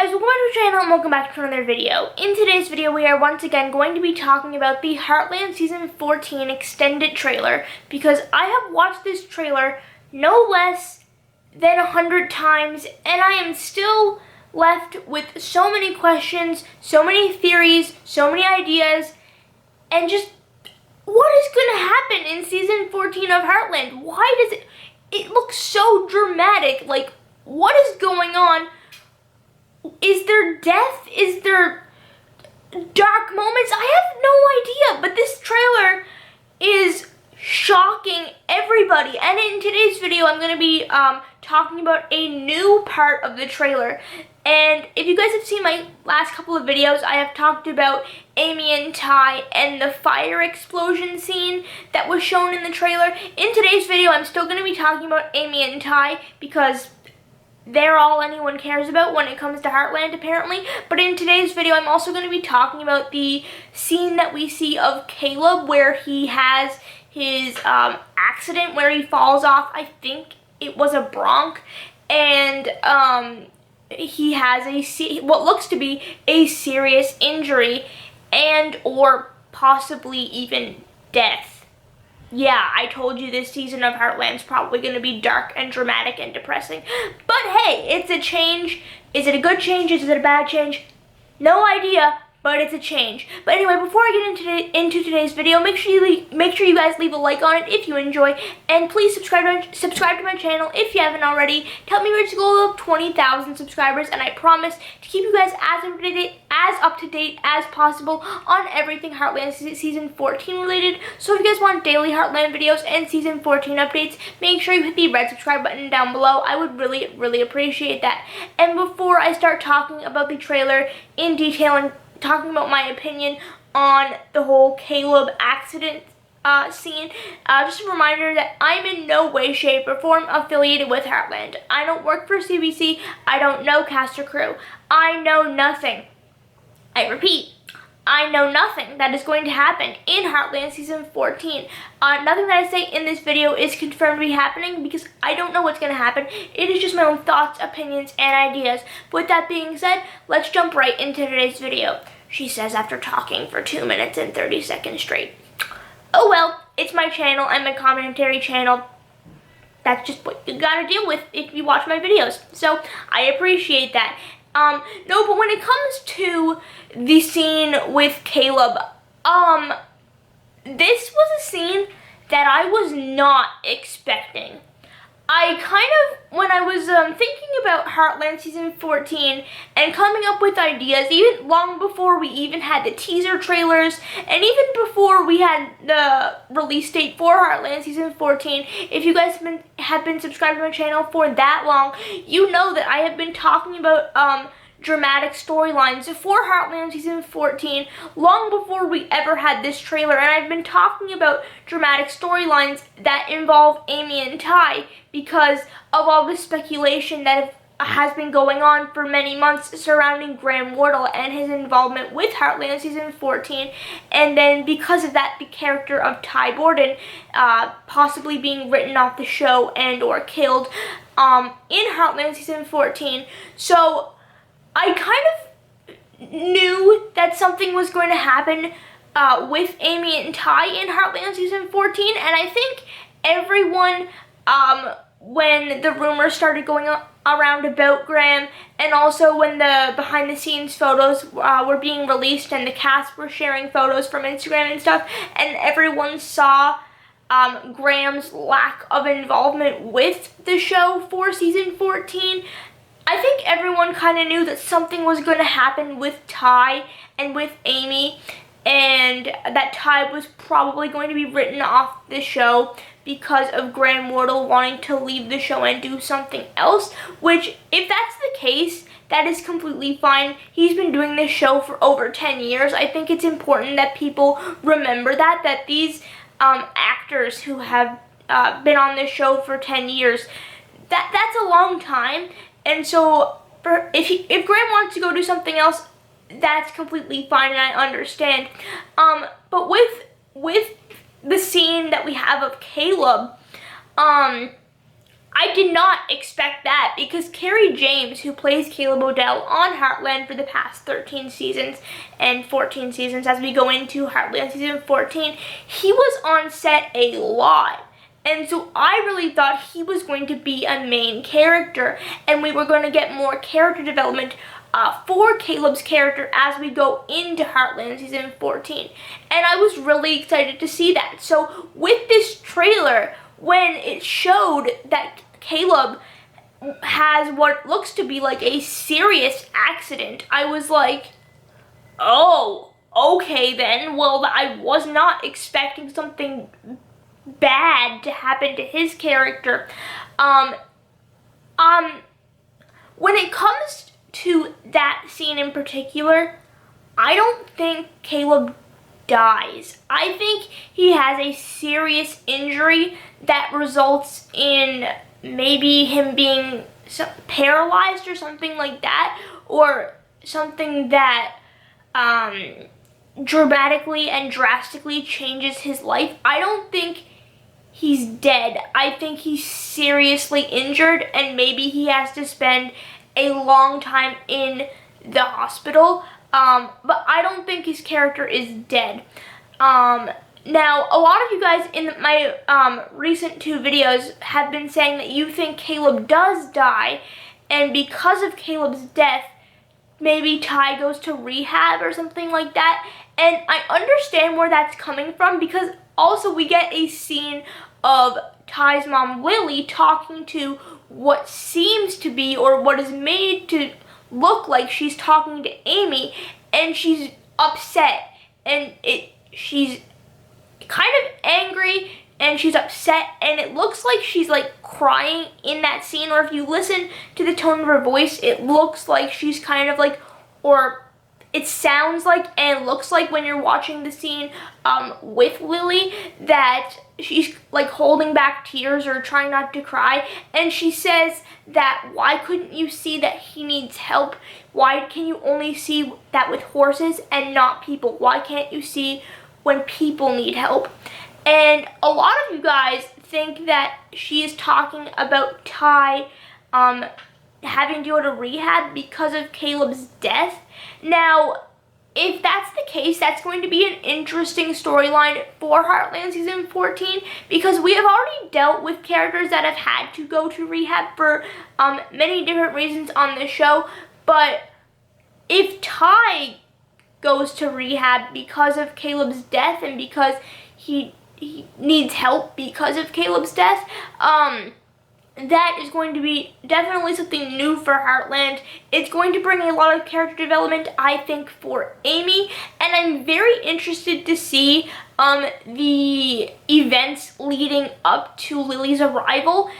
guys, welcome back to the channel and welcome back to another video. In today's video, we are once again going to be talking about the Heartland Season 14 extended trailer because I have watched this trailer no less than 100 times and I am still left with so many questions, so many theories, so many ideas, and just what is going to happen in Season 14 of Heartland? Why does it looks so dramatic? Like, what is going on? Is there death? Is there dark moments? I have no idea, but this trailer is shocking everybody. And in today's video, I'm going to be talking about a new part of the trailer. And if you guys have seen my last couple of videos, I have talked about Amy and Ty and the fire explosion scene that was shown in the trailer. In today's video, I'm still going to be talking about Amy and Ty because they're all anyone cares about when it comes to Heartland, apparently. But in today's video, I'm also going to be talking about the scene that we see of Caleb where he has his accident where he falls off, I think it was a bronc, and he has what looks to be a serious injury and or possibly even death. Yeah, I told you this season of Heartland's probably going to be dark and dramatic and depressing. But hey, it's a change. Is it a good change? Is it a bad change? No idea, but it's a change. But anyway, before I get into today's video, make sure you guys leave a like on it if you enjoy, and please subscribe to my channel if you haven't already. Help me reach the goal of 20,000 subscribers, and I promise to keep you guys as up to date as possible on everything Heartland Season 14 related. So if you guys want daily Heartland videos and Season 14 updates, make sure you hit the red subscribe button down below. I would really appreciate that. And before I start talking about the trailer in detail and talking about my opinion on the whole Caleb accident scene, just a reminder that I'm in no way, shape, or form affiliated with Heartland. I don't work for CBC. I don't know cast or crew. I know nothing. I repeat, I know nothing that is going to happen in Heartland Season 14. Nothing that I say in this video is confirmed to be happening because I don't know what's going to happen. It is just my own thoughts, opinions, and ideas. With that being said, let's jump right into today's video, she says after talking for 2 minutes and 30 seconds straight. Oh well, it's my channel and my commentary channel. That's just what you gotta deal with if you watch my videos. So I appreciate that. No, but when it comes to the scene with Caleb, this was a scene that I was not expecting. I kind of, when I was thinking about Heartland Season 14 and coming up with ideas, even long before we even had the teaser trailers, and even before we had the release date for Heartland Season 14, if you guys have been subscribed to my channel for that long, you know that I have been talking about dramatic storylines for Heartland Season 14 long before we ever had this trailer, and I've been talking about dramatic storylines that involve Amy and Ty because of all the speculation that has been going on for many months surrounding Graham Wardle and his involvement with Heartland Season 14, and then because of that, the character of Ty Borden possibly being written off the show and or killed in Heartland Season 14. So I kind of knew that something was going to happen with Amy and Ty in Heartland Season 14, and I think everyone, when the rumors started going around about Graham, and also when the behind-the-scenes photos were being released and the cast were sharing photos from Instagram and stuff, and everyone saw Graham's lack of involvement with the show for Season 14, I think everyone kind of knew that something was going to happen with Ty and with Amy, and that Ty was probably going to be written off the show because of Graham Wardle wanting to leave the show and do something else, which, if that's the case, that is completely fine. He's been doing this show for over 10 years. I think it's important that people remember that these actors who have been on this show for 10 years, that's a long time. And so, if Graham wants to go do something else, that's completely fine, and I understand. But with the scene that we have of Caleb, I I did not expect that because Kerry James, who plays Caleb Odell on Heartland for the past 13 seasons and 14 seasons as we go into Heartland season 14, he was on set a lot. And so I really thought he was going to be a main character and we were going to get more character development for Caleb's character as we go into Heartland season 14. And I was really excited to see that. So with this trailer, when it showed that Caleb has what looks to be like a serious accident, I was like, oh, okay then. Well, I was not expecting something bad to happen to his character. When it comes to that scene in particular, I don't think Caleb dies. I think he has a serious injury that results in maybe him being paralyzed or something like that, or something that dramatically and drastically changes his life. I don't think he's dead. I think he's seriously injured and maybe he has to spend a long time in the hospital. But I don't think his character is dead. Now, a lot of you guys in my recent 2 videos have been saying that you think Caleb does die, and because of Caleb's death, maybe Ty goes to rehab or something like that. And I understand where that's coming from because also we get a scene of Ty's mom, Lily, talking to what seems to be, or what is made to look like she's talking to Amy, and she's upset, and she's kind of angry, and she's upset, and it looks like she's like crying in that scene, or if you listen to the tone of her voice, it looks like she's kind of like, or it sounds like and looks like when you're watching the scene with Lily that she's like holding back tears or trying not to cry, and she says that why couldn't you see that he needs help? Why can you only see that with horses and not people? Why can't you see when people need help? And a lot of you guys think that she is talking about Ty having to go to rehab because of Caleb's death. Now, if that's the case, that's going to be an interesting storyline for Heartland Season 14 because we have already dealt with characters that have had to go to rehab for many different reasons on this show. But if Ty goes to rehab because of Caleb's death and because he needs help because of Caleb's death, that is going to be definitely something new for Heartland. It's going to bring a lot of character development, I think, for Amy, and I'm very interested to see the events leading up to Lily's arrival.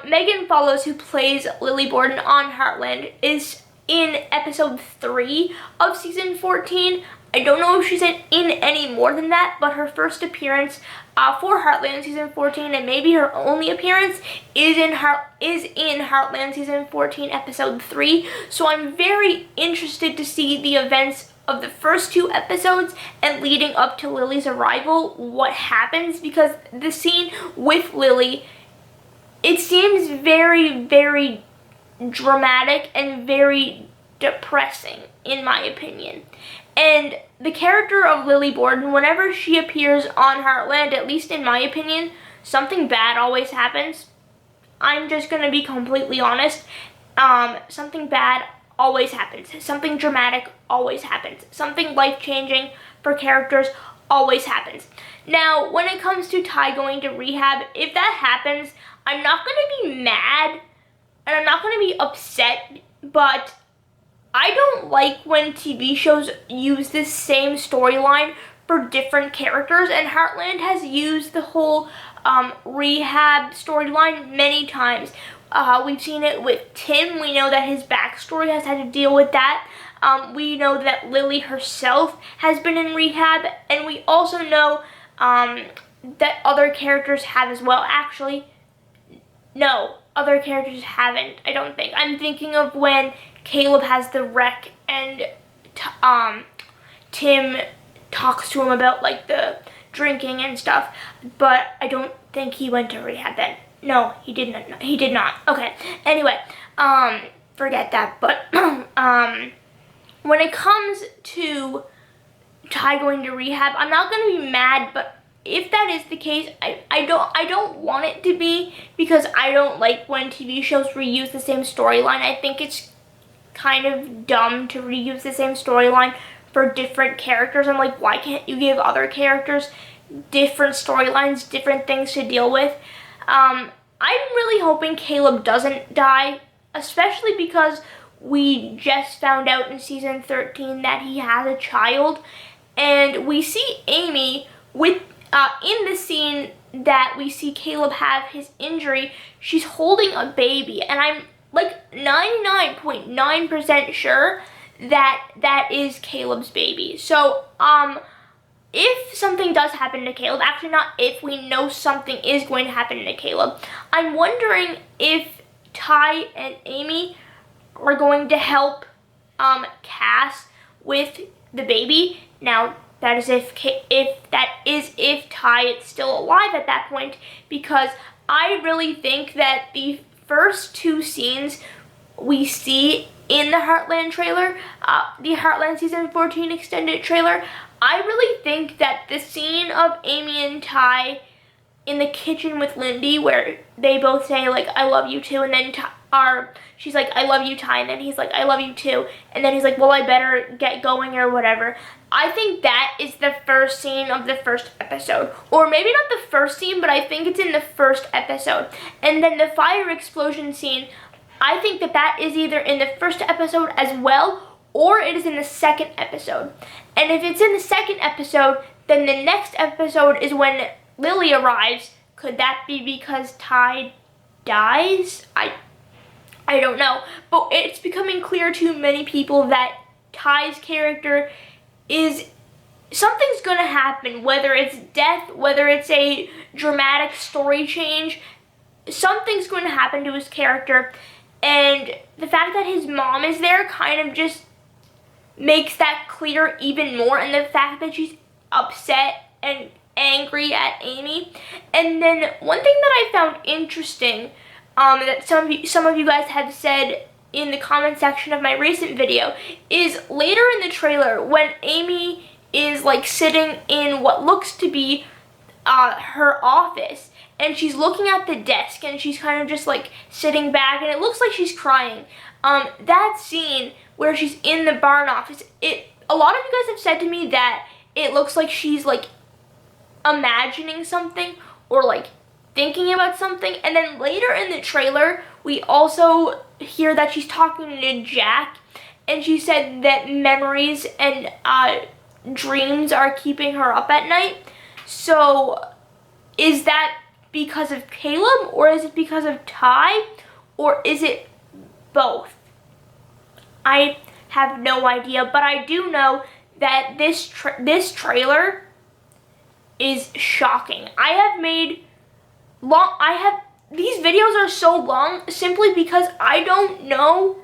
Megan Follows, who plays Lily Borden on Heartland, is in episode 3 of season 14. I don't know if she's in any more than that, but her first appearance for Heartland season 14, and maybe her only appearance, is in Heartland season 14 episode 3. So I'm very interested to see the events of the first 2 episodes and leading up to Lily's arrival, what happens, because the scene with Lily, it seems very, very dramatic and very depressing, in my opinion. And the character of Lily Borden, whenever she appears on Heartland, at least in my opinion, something bad always happens. I'm just going to be completely honest. Something bad always happens. Something dramatic always happens. Something life-changing for characters always happens. Now, when it comes to Ty going to rehab, if that happens, I'm not going to be mad and I'm not going to be upset, but I don't like when TV shows use this same storyline for different characters, and Heartland has used the whole rehab storyline many times. We've seen it with Tim. We know that his backstory has had to deal with that. We know that Lily herself has been in rehab, and we also know that other characters have as well. Actually, no, other characters haven't, I don't think. I'm thinking of when Caleb has the wreck and Tim talks to him about like the drinking and stuff, but I don't think he went to rehab then. No, he did not. He did not. Okay. Anyway, forget that. But when it comes to Ty going to rehab, I'm not gonna be mad. But if that is the case, I don't want it to be, because I don't like when TV shows reuse the same storyline. I think it's kind of dumb to reuse the same storyline for different characters. I'm like, why can't you give other characters different storylines, different things to deal with? I'm really hoping Caleb doesn't die, especially because we just found out in season 13 that he has a child, and we see Amy with in the scene that we see Caleb have his injury, she's holding a baby, and I'm like 99.9% sure that that is Caleb's baby. So, if something does happen to Caleb, actually not if, we know something is going to happen to Caleb, I'm wondering if Ty and Amy are going to help Cass with the baby. Now, that is if Ty is still alive at that point, because I really think that the first two scenes we see in the Heartland trailer, the Heartland season 14 extended trailer, I really think that the scene of Amy and Ty in the kitchen with Lindy, where they both say, like, I love you too, and then she's like, I love you, Ty, and then he's like, I love you too, and then he's like, well, I better get going or whatever. I think that is the first scene of the first episode. Or maybe not the first scene, but I think it's in the first episode. And then the fire explosion scene, I think that that is either in the first episode as well, or it is in the second episode. And if it's in the second episode, then the next episode is when Lily arrives. Could that be because Ty dies? I don't know. But it's becoming clear to many people that Ty's character is, something's gonna happen, whether it's death, whether it's a dramatic story change, something's going to happen to his character, and the fact that his mom is there kind of just makes that clear even more, and the fact that she's upset and angry at Amy. And then one thing that I found interesting, that some of you guys have said in the comment section of my recent video, is later in the trailer when Amy is like sitting in what looks to be her office, and she's looking at the desk, and she's kind of just like sitting back, and it looks like she's crying. That scene where she's in the barn office, a lot of you guys have said to me that it looks like she's like imagining something or like thinking about something. And then later in the trailer, we also hear that she's talking to Jack, and she said that memories and dreams are keeping her up at night. So is that because of Caleb, or is it because of Ty, or is it both? I have no idea, but I do know that this trailer is shocking. These videos are so long simply because I don't know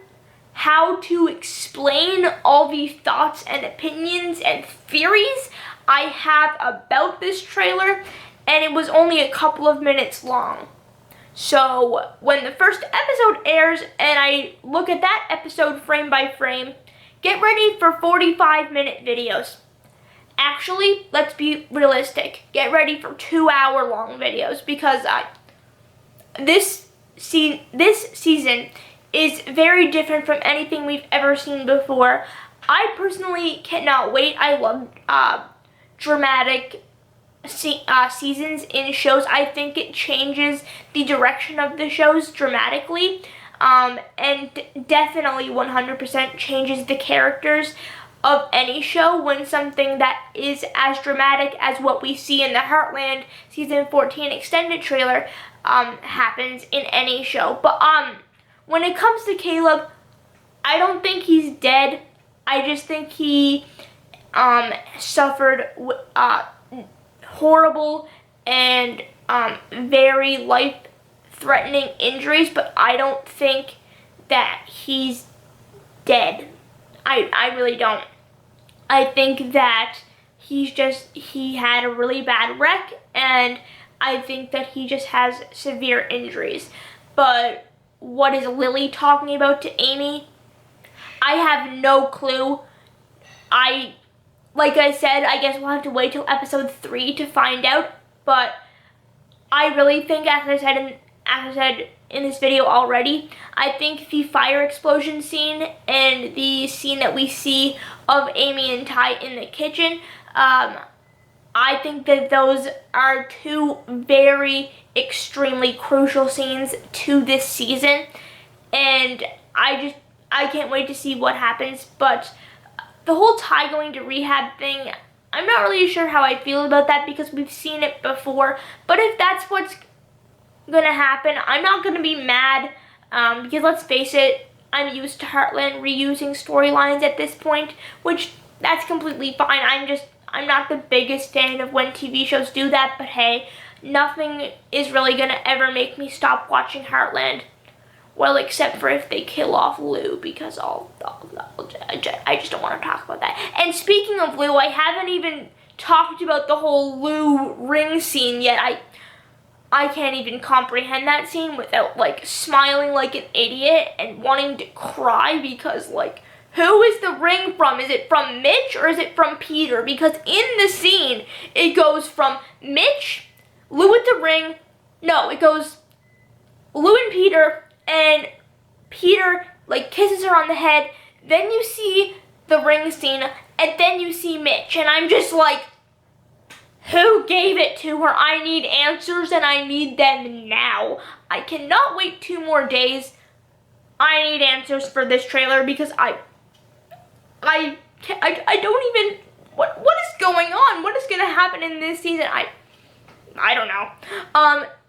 how to explain all the thoughts and opinions and theories I have about this trailer, and it was only a couple of minutes long. So when the first episode airs and I look at that episode frame by frame, get ready for 45-minute videos. Actually, let's be realistic. Get ready for 2-hour-long videos, because this season is very different from anything we've ever seen before. I personally cannot wait. I love dramatic seasons in shows. I think it changes the direction of the shows dramatically, and definitely 100% changes the characters of any show when something that is as dramatic as what we see in the Heartland season 14 extended trailer happens in any show. But when it comes to Caleb, I don't think he's dead. I just think he suffered horrible and very life-threatening injuries, but I don't think that he's dead. I really don't. I think that he had a really bad wreck, and I think that he just has severe injuries. But what is Lily talking about to Amy? I have no clue. Like I said, I guess we'll have to wait till episode 3 to find out. But I really think, as I said in this video already, I think the fire explosion scene and the scene that we see of Amy and Ty in the kitchen, I think that those are two very extremely crucial scenes to this season, and I can't wait to see what happens. But the whole Ty going to rehab thing, I'm not really sure how I feel about that because we've seen it before. But if that's what's gonna happen, I'm not gonna be mad, because let's face it, I'm used to Heartland reusing storylines at this point, which that's completely fine. I'm not the biggest fan of when TV shows do that, but hey, nothing is really gonna ever make me stop watching Heartland. Well, except for if they kill off Lou, because I just don't want to talk about that. And speaking of Lou, I haven't even talked about the whole Lou ring scene yet. I can't even comprehend that scene without, like, smiling like an idiot and wanting to cry because, like, who is the ring from? Is it from Mitch or is it from Peter? Because in the scene, it goes from Mitch, Lou with the ring. No, it goes Lou and Peter, and Peter, like, kisses her on the head. Then you see the ring scene, and then you see Mitch. And I'm just like, who gave it to her? I need answers, and I need them now. I cannot wait 2 more days. I need answers for this trailer because I don't even, what is going on? What is gonna happen in this season? I don't know.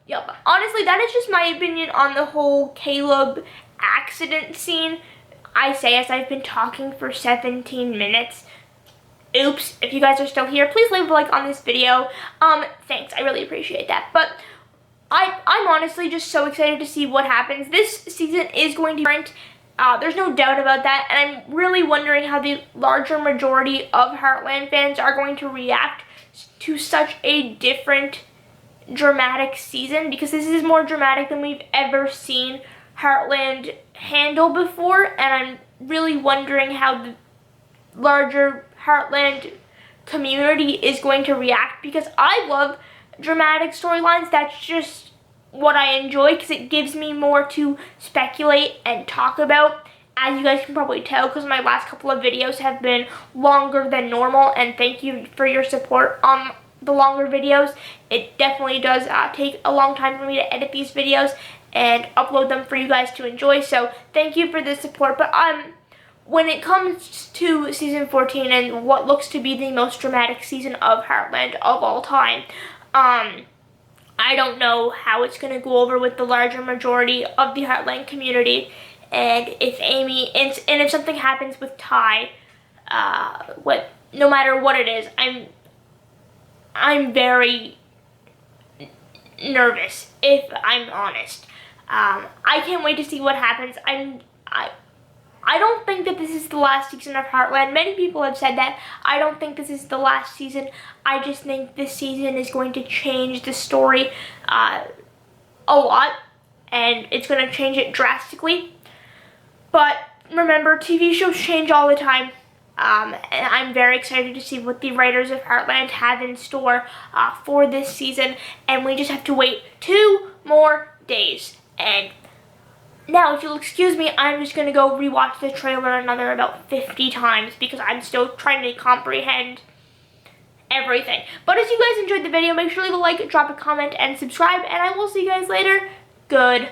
Yeah, but honestly, that is just my opinion on the whole Caleb accident scene. I say as I've been talking for 17 minutes. Oops, if you guys are still here, please leave a like on this video. Thanks, I really appreciate that. But I'm honestly just so excited to see what happens. This season is going to be different. There's no doubt about that, and I'm really wondering how the larger majority of Heartland fans are going to react to such a different, dramatic season, because this is more dramatic than we've ever seen Heartland handle before, and I'm really wondering how the larger Heartland community is going to react, because I love dramatic storylines. That's just what I enjoy because it gives me more to speculate and talk about, as you guys can probably tell, because my last couple of videos have been longer than normal, and thank you for your support on the longer videos. It definitely does take a long time for me to edit these videos and upload them for you guys to enjoy, so thank you for the support. But when it comes to season 14 and what looks to be the most dramatic season of Heartland of all time, I don't know how it's going to go over with the larger majority of the Heartland community, and if Amy, and if something happens with Ty, no matter what it is, I'm very nervous, if I'm honest. I can't wait to see what happens. I don't think that this is the last season of Heartland. Many people have said that. I don't think this is the last season. I just think this season is going to change the story a lot, and it's going to change it drastically. But remember, TV shows change all the time. And I'm very excited to see what the writers of Heartland have in store for this season. And we just have to wait 2 more days. And now, if you'll excuse me, I'm just going to go rewatch the trailer another about 50 times because I'm still trying to comprehend everything. But if you guys enjoyed the video, make sure to leave a like, drop a comment, and subscribe. And I will see you guys later. Goodbye.